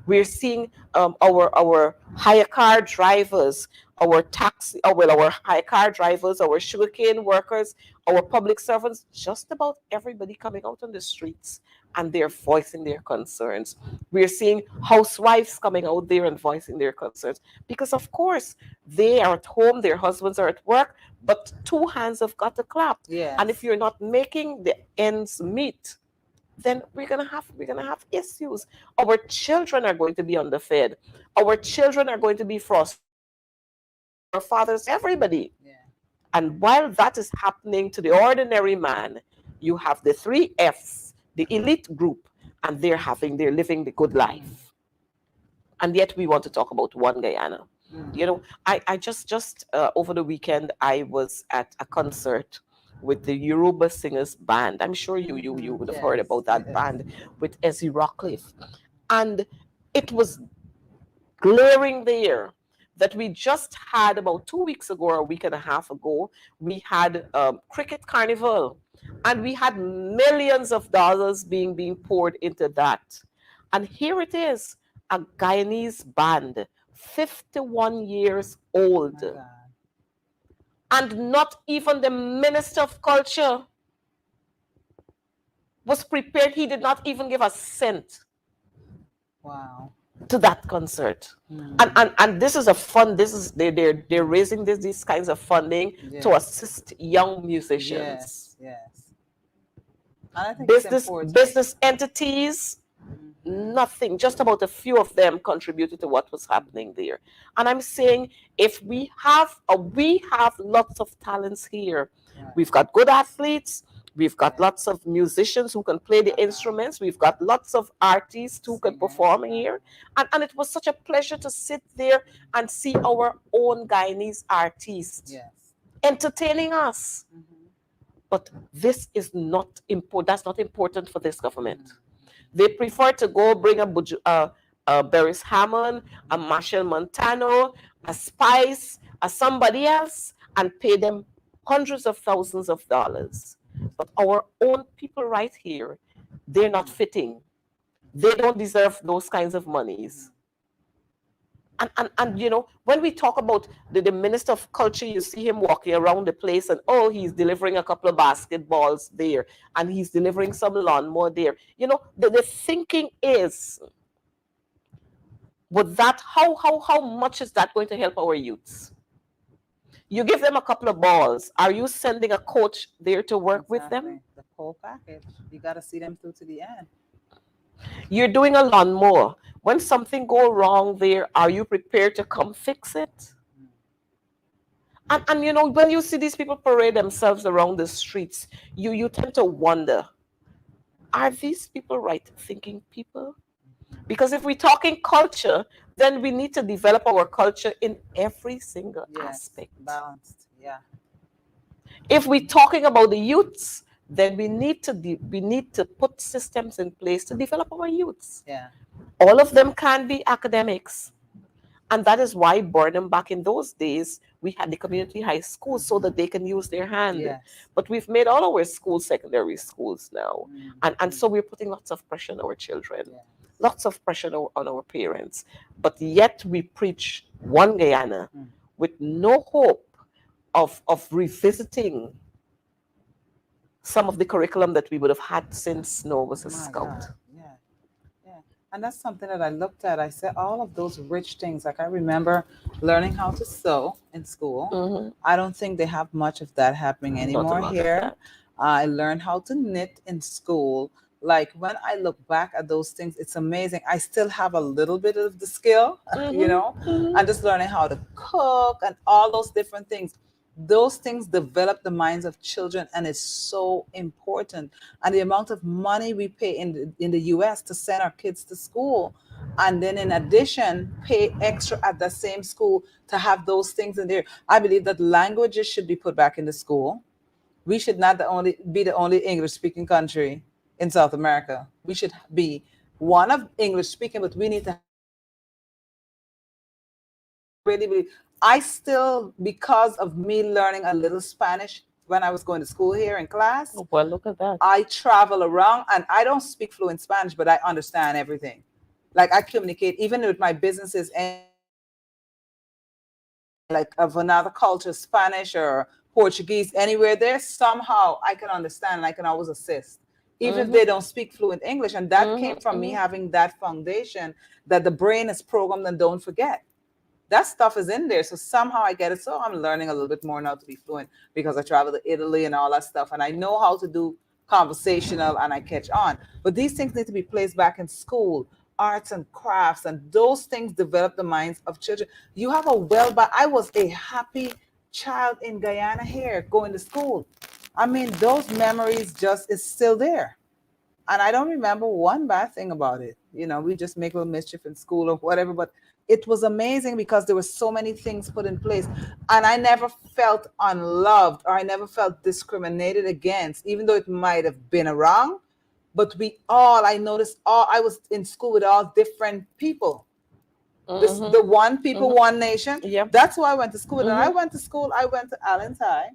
We're seeing our hire car drivers, our taxi, or well, our high car drivers, our sugarcane workers, our public servants, just about everybody coming out on the streets and they're voicing their concerns. We're seeing housewives coming out there and voicing their concerns because, of course, they are at home, their husbands are at work, but two hands have got to clap. And if Yes. you're not making the ends meet, then we're gonna have issues. Our children are going to be underfed. Our children are going to be frustrated. Our fathers, everybody. Yeah. And while that is happening to the ordinary man, you have the three F's, the elite group, and they're living the good life. And yet we want to talk about one Guyana. You know, I just over the weekend I was at a concert with the Yoruba Singers Band. I'm sure you would have heard Yes. about that Yes. band with Ezzy Rockcliffe. And it was glaring there that we just had about 2 weeks ago or a week and a half ago, we had cricket carnival, and we had millions of dollars being poured into that. And here it is, a Guyanese band, 51 years My old, God. and not even the Minister of Culture was prepared. He did not even give a cent Wow. to that concert. And this is a fund. This is they're raising these kinds of funding to Yes. assist young musicians. Yes. Yes. And I think it's Business important. business entities, nothing. Just about a few of them contributed to what was happening there. And I'm saying, if we have lots of talents here. Right. We've got good athletes. We've got lots of musicians who can play the instruments. We've got lots of artists who can perform here. And it was such a pleasure to sit there and see our own Guyanese artists Yes. entertaining us. But this is not important. That's not important for this government. They prefer to go bring a Beres Hammond, a Marshall Montano, a Spice, a somebody else, and pay them hundreds of thousands of dollars. But our own people right here, they're not fitting. They don't deserve those kinds of monies. And when we talk about the Minister of Culture, you see him walking around the place and, oh, he's delivering a couple of basketballs there and he's delivering some lawnmower there. The thinking is, would that how much is that going to help our youths? You give them a couple of balls. Are you sending a coach there to work with them? The whole package. You got to see them through to the end. You're doing a lawnmower. When something go wrong there, are you prepared to come fix it? And when you see these people parade themselves around the streets, you tend to wonder, are these people right thinking people? Because if we're talking culture, then we need to develop our culture in every single aspect. Balanced. Yeah. If we're talking about the youths, then we need to put systems in place to develop our youths. Yeah. All of them can be academics. And that is why Burnham, back in those days, we had the community high schools so that they can use their hand. Yes. But we've made all our schools secondary schools now. And so we're putting lots of pressure on our children, lots of pressure on our parents. But yet we preach one Guyana with no hope of revisiting some of the curriculum that we would have had since Noah was a scout. God. And that's something that I looked at. I said all of those rich things. Like I remember learning how to sew in school. I don't think they have much of that happening anymore here. I learned how to knit in school. Like when I look back at those things, it's amazing. I still have a little bit of the skill, and just learning how to cook and all those different things. Those things develop the minds of children, and it's so important. And the amount of money we pay in the US to send our kids to school, and then in addition pay extra at the same school to have those things in there. I believe that languages should be put back in the school. We should not be the only English speaking country in South America. We should be one of English speaking, but we need to really believe. I still, because of me learning a little Spanish when I was going to school here in class. Oh, well, look at that. I travel around and I don't speak fluent Spanish, but I understand everything. Like I communicate even with my businesses and like of another culture, Spanish or Portuguese, anywhere there, somehow I can understand and I can always assist, even if they don't speak fluent English. And that came from me having that foundation that the brain is programmed and don't forget. That stuff is in there. So somehow I get it. So I'm learning a little bit more now to be fluent because I travel to Italy and all that stuff. And I know how to do conversational and I catch on. But these things need to be placed back in school, arts and crafts, and those things develop the minds of children. You have a but I was a happy child in Guyana here going to school. I mean, those memories just is still there. And I don't remember one bad thing about it. You know, we just make a little mischief in school or whatever, but it was amazing because there were so many things put in place. And I never felt unloved or I never felt discriminated against, even though it might have been wrong. But I noticed I was in school with all different people. The one people, one nation. Yeah. That's why I went to school. And I went to school, I went to Allen's High.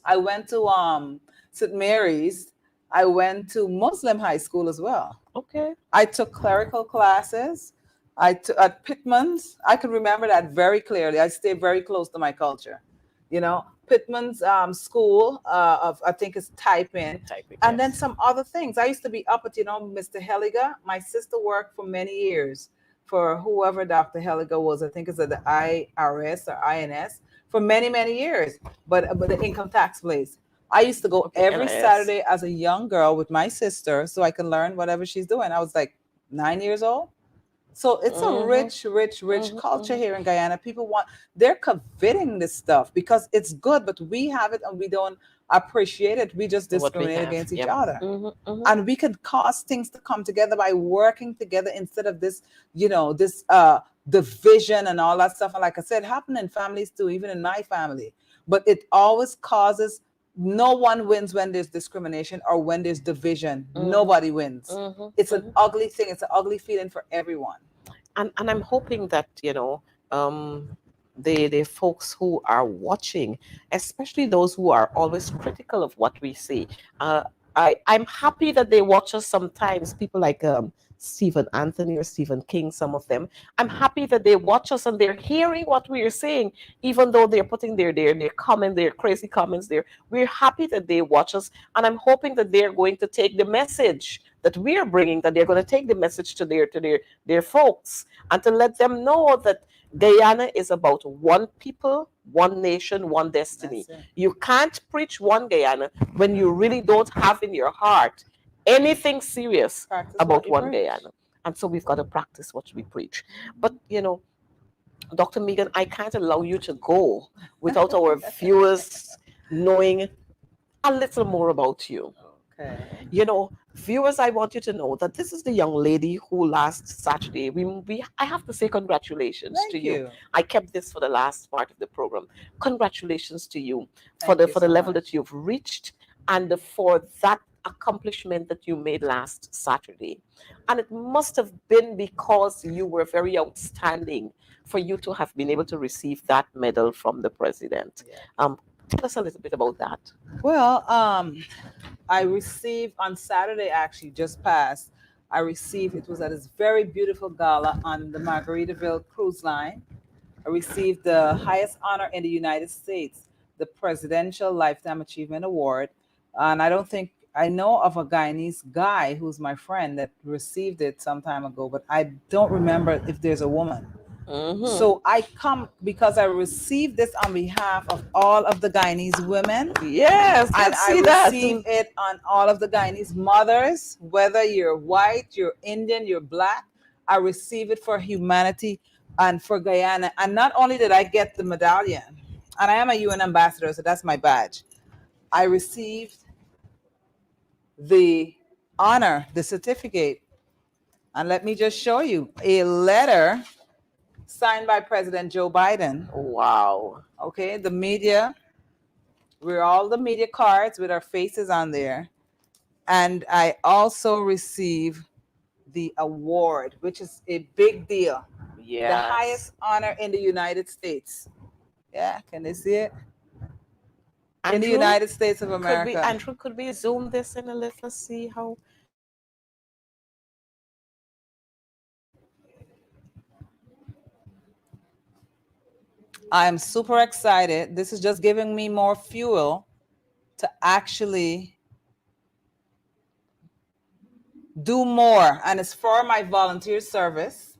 I went to St. Mary's. I went to Muslim high school as well. Okay. I took clerical classes. At Pittman's. I can remember that very clearly. I stay very close to my culture. You know, Pittman's school of I think it's typing, and then some other things. I used to be up at Mr. Helliger. My sister worked for many years for whoever Dr. Helliger was. I think it's at the IRS or INS for many years. But the income tax place. I used to go every Saturday as a young girl with my sister so I can learn whatever she's doing. I was like 9 years old. So it's a rich culture here in Guyana. They're coveting this stuff because it's good, but we have it and we don't appreciate it. We just discriminate against each other. And we could cause things to come together by working together instead of this, this division and all that stuff. And like I said, happen in families too, even in my family. But it always causes no one wins when there's discrimination or when there's division. Nobody wins. It's an ugly thing. It's an ugly feeling for everyone. And I'm hoping that, the folks who are watching, especially those who are always critical of what we say, I'm happy that they watch us sometimes, people like Stephen Anthony or Stephen King, some of them. I'm happy that they watch us and they're hearing what we are saying, even though they're putting their comment, their crazy comments there. We're happy that they watch us, and I'm hoping that they're going to take the message that we are bringing, that they're going to take the message to their folks, and to let them know that Guyana is about one people, one nation, one destiny. You can't preach one Guyana when you really don't have in your heart anything serious about one Guyana. And so we've got to practice what we preach. But, Dr. Megan, I can't allow you to go without our viewers knowing a little more about you. Okay. Viewers, I want you to know that this is the young lady who last Saturday, I have to say congratulations to you. I kept this for the last part of the program. Congratulations to you for the level that you've reached and for that accomplishment that you made last Saturday. And it must have been because you were very outstanding for you to have been able to receive that medal from the president. Tell us a little bit about that. Well, I received on Saturday, actually just passed. It was at this very beautiful gala on the Margaritaville cruise line. I received the highest honor in the United States, the Presidential Lifetime Achievement Award. And I know of a Guyanese guy who's my friend that received it some time ago, but I don't remember if there's a woman. So I come because I received this on behalf of all of the Guyanese women. Yes, and I receive it on all of the Guyanese mothers, whether you're white, you're Indian, you're black. I receive it for humanity and for Guyana. And not only did I get the medallion, and I am a UN ambassador, so that's my badge. I received the honor, the certificate. And let me just show you a letter signed by President Joe Biden. Wow. Okay, the media, we're all the media cards with our faces on there. And I also receive the award, which is a big deal. Yes. The highest honor in the United States. Yeah, can they see it? Andrew, in the United States of America. Andrew, could we zoom this in a little, see how? I'm super excited. This is just giving me more fuel to actually do more. And it's for my volunteer service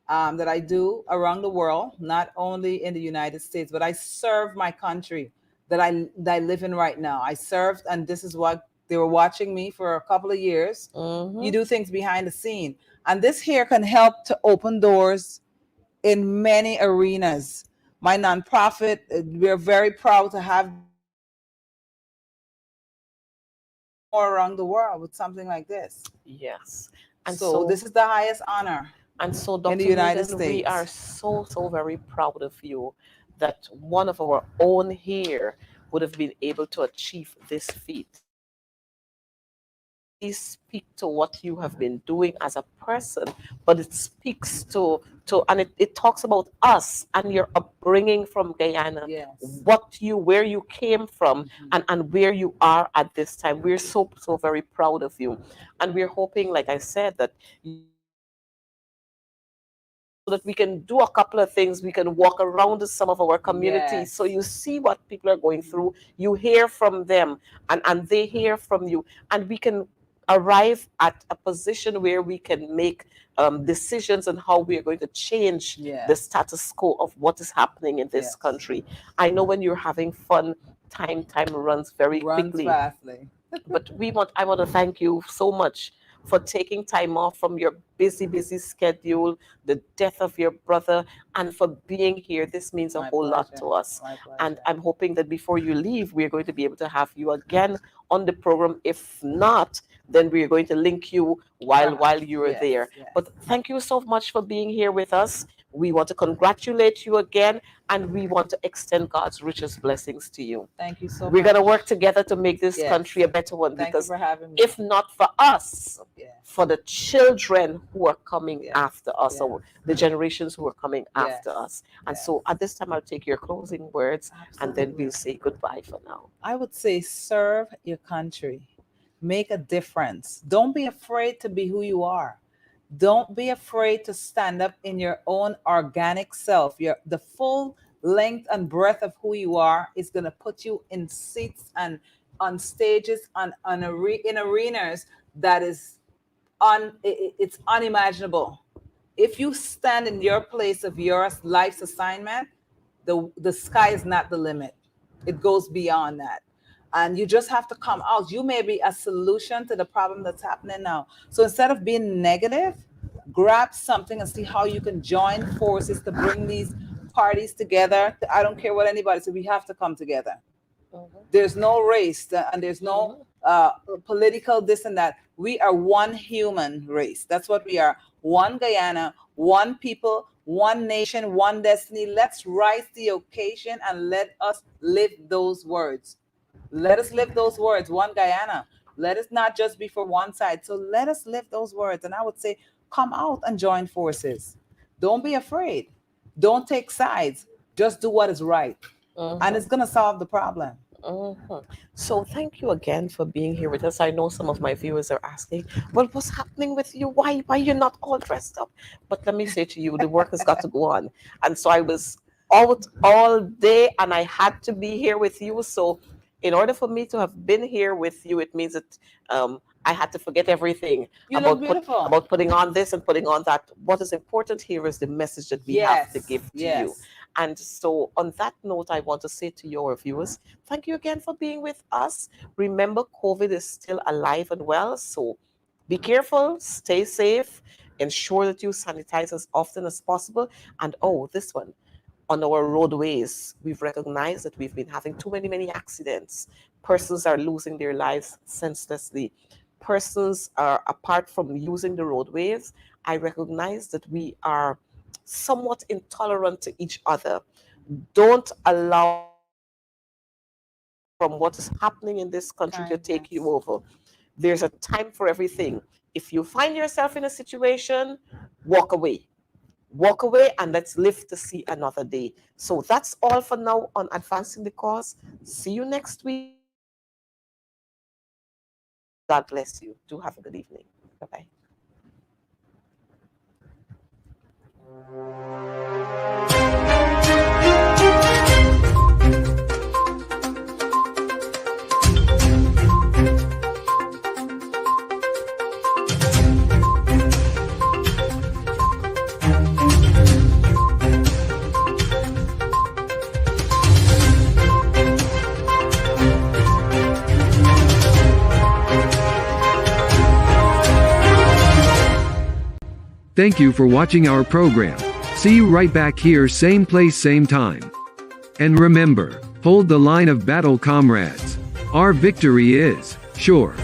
that I do around the world, not only in the United States, but I serve my country that I live in right now. I served, and this is what they were watching me for a couple of years. You do things behind the scene. And this here can help to open doors in many arenas. My nonprofit, we're very proud to have more around the world with something like this. Yes. And So this is the highest honor and so, in the Dr. United Megan, we are States. so very proud of you that one of our own here would have been able to achieve this feat. Only speak to what you have been doing as a person, but it speaks to and it talks about us and your upbringing from Guyana, Yes. where you came from, and where you are at this time. We're so very proud of you, and we're hoping, like I said, that so that we can do a couple of things. We can walk around to some of our communities. So Yes. you see what people are going through. You hear from them, and they hear from you. And we can arrive at a position where we can make decisions on how we are going to change the Yes. status quo of what is happening in this Yes. country. I know when you're having fun, time runs very Runs quickly. fastly. But I want to thank you so much for taking time off from your busy schedule, the death of your brother, and for being here. This means a My whole lot pleasure. to us. My And pleasure. I'm hoping that before you leave, we're going to be able to have you again on the program. If not, then we're going to link you while Perhaps. you're Yes. there. Yes. But thank you so much for being here with us. We want to congratulate you again, and we want to extend God's richest blessings to you. Thank you so We're much. going to work together to make this Yes. country a better one, Thank you because for having me. if not for us, Yes. for the children who are coming Yes. after us, Yes. or the generations who are coming after Yes. us. And Yes. so at this time, I'll take your closing words, and then Absolutely. we'll say goodbye for now. I would say serve your country. Make a difference. Don't be afraid to be who you are. Don't be afraid to stand up in your own organic self. The full length and breadth of who you are is going to put you in seats and on stages in arenas that is it's unimaginable. If you stand in your place of your life's assignment, the sky is not the limit. It goes beyond that. And you just have to come out. You may be a solution to the problem that's happening now. So instead of being negative, grab something and see how you can join forces to bring these parties together. I don't care what anybody says, we have to come together. There's no race and there's no political this and that. We are one human race. That's what we are. One Guyana, one people, one nation, one destiny. Let's rise the occasion and let us live those words. Let us live those words. One Guyana. Let us not just be for one side. So let us live those words. And I would say, come out and join forces. Don't be afraid. Don't take sides. Just do what is right. And it's going to solve the problem. So thank you again for being here with us. I know some of my viewers are asking, well, what's happening with you? Why you're not all dressed up? But let me say to you, the work has got to go on. And so I was out all day, and I had to be here with you. So in order for me to have been here with you, it means that I had to forget everything You look beautiful. about putting on this and putting on that. What is important here is the message that we have to give to you. And so on that note, I want to say to your viewers, thank you again for being with us. Remember, COVID is still alive and well. So be careful, stay safe, ensure that you sanitize as often as possible. And this one, on our roadways, we've recognized that we've been having too many accidents. Persons are losing their lives senselessly. Persons are, apart from using the roadways, I recognize that we are somewhat intolerant to each other. Don't allow from what is happening in this country to take you over. There's a time for everything. If you find yourself in a situation, walk away. Walk away and let's live to see another day. So that's all for now on Advancing the Cause. See you next week. God bless you. Do have a good evening. Bye-bye. Thank you for watching our program. See you right back here, same place, same time. And remember, hold the line of battle, comrades. Our victory is sure.